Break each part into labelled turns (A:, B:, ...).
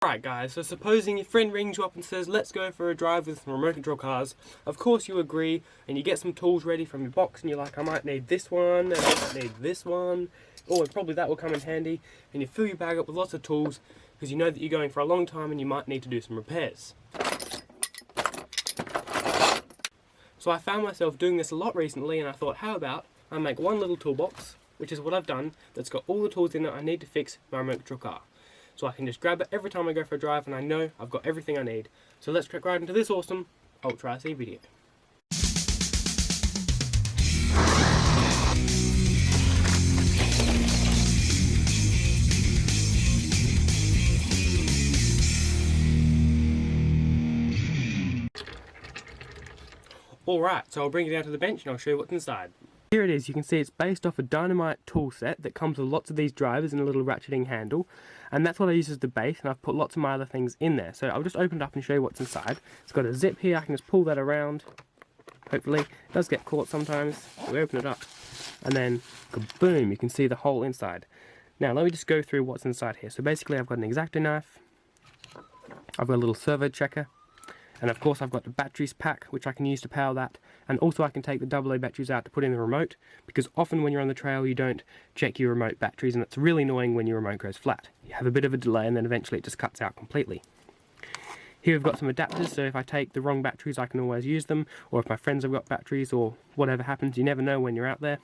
A: Right guys, so supposing your friend rings you up and says, let's go for a drive with some remote control cars. Of course you agree, and you get some tools ready from your box, and you're like, I might need this one, and I might need this one. Oh, and probably that will come in handy. And you fill your bag up with lots of tools, because you know that you're going for a long time and you might need to do some repairs. So I found myself doing this a lot recently, and I thought, how about I make one little toolbox, which is what I've done, that's got all the tools in it I need to fix my remote control car. So I can just grab it every time I go for a drive, and I know I've got everything I need. So let's crack right into this awesome Ultra RC video. Alright, so I'll bring you down to the bench and I'll show you what's inside. Here it is. You can see it's based off a dynamite tool set that comes with lots of these drivers and a little ratcheting handle, and that's what I use as the base, and I've put lots of my other things in there. So I'll just open it up and show you what's inside. It's got a zip here. I can just pull that around. Hopefully. It does get caught sometimes. So we open it up and then kaboom, you can see the whole inside. Now let me just go through what's inside here. So basically I've got an X-Acto knife, I've got a little servo checker, and of course I've got the batteries pack, which I can use to power that, and also I can take the AA batteries out to put in the remote, because often when you're on the trail you don't check your remote batteries, and it's really annoying when your remote goes flat. You have a bit of a delay and then eventually it just cuts out completely. Here we've got some adapters, so if I take the wrong batteries I can always use them, or if my friends have got batteries or whatever happens, you never know when you're out there.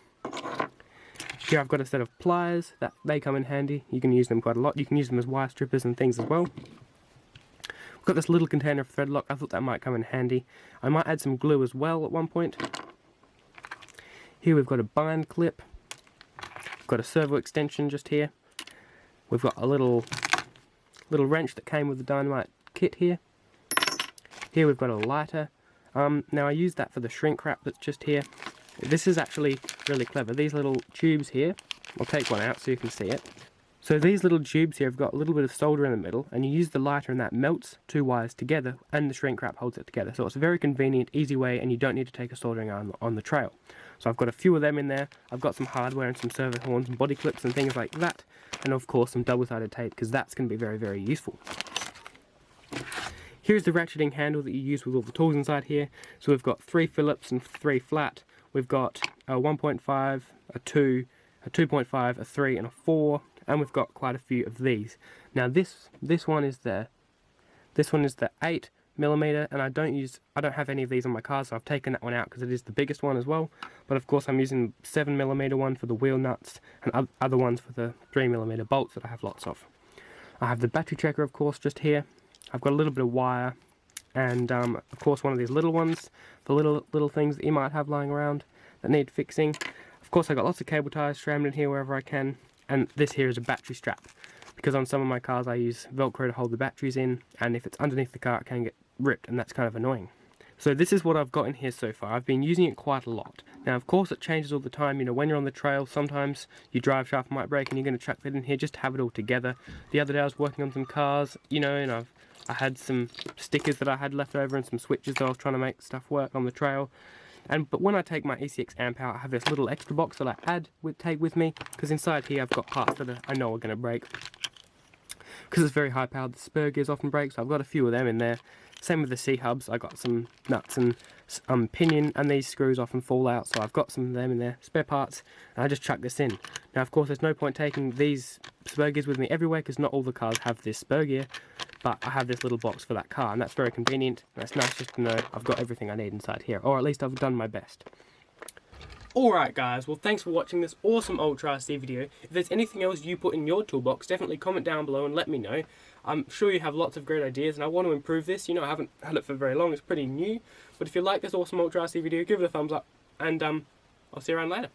A: Here I've got a set of pliers, that they come in handy. You can use them quite a lot. You can use them as wire strippers and things as well. Got this little container of thread lock. I thought that might come in handy. I might add some glue as well at one point. Here we've got a bind clip. We've got a servo extension just here. We've got a little wrench that came with the dynamite kit here. Here we've got a lighter. Now I use that for the shrink wrap that's just here. This is actually really clever. These little tubes here, I'll take one out so you can see it. So these little tubes here have got a little bit of solder in the middle, and you use the lighter and that melts two wires together, and the shrink wrap holds it together. So it's a very convenient, easy way, and you don't need to take a soldering iron on the trail. So I've got a few of them in there. I've got some hardware and some servo horns and body clips and things like that, and of course some double-sided tape, because that's going to be very, very useful. Here's the ratcheting handle that you use with all the tools inside here. So we've got 3 Phillips and 3 flat. We've got a 1.5, a 2, a 2.5, a 3, and a 4. And we've got quite a few of these. Now this one is the 8mm, and I don't have any of these on my car, so I've taken that one out because it is the biggest one as well. But of course I'm using 7mm one for the wheel nuts, and other ones for the 3mm bolts that I have lots of. I have the battery checker, of course, just here. I've got a little bit of wire, and of course one of these little ones, the little things that you might have lying around that need fixing. Of course I've got lots of cable ties crammed in here wherever I can. And this here is a battery strap, because on some of my cars I use Velcro to hold the batteries in, and if it's underneath the car it can get ripped, and that's kind of annoying. So this is what I've got in here so far. I've been using it quite a lot. Now of course it changes all the time. You know, when you're on the trail sometimes your drive shaft might break and you're going to chuck that in here just to have it all together. The other day I was working on some cars, you know, and I had some stickers that I had left over and some switches that I was trying to make stuff work on the trail. But when I take my ECX amp out, I have this little extra box that I take with me, because inside here I've got parts that I know are going to break. Because it's very high powered, the spur gears often break, so I've got a few of them in there. Same with the C-hubs, I got some nuts and pinion, and these screws often fall out, so I've got some of them in there, spare parts, and I just chuck this in. Now of course there's no point taking these spur gears with me everywhere, because not all the cars have this spur gear, but I have this little box for that car, and that's very convenient, and it's nice just to know I've got everything I need inside here, or at least I've done my best. Alright guys, well thanks for watching this awesome Ultra RC video. If there's anything else you put in your toolbox, definitely comment down below and let me know. I'm sure you have lots of great ideas, and I want to improve this. You know, I haven't had it for very long, it's pretty new, but if you like this awesome Ultra RC video, give it a thumbs up, and I'll see you around later.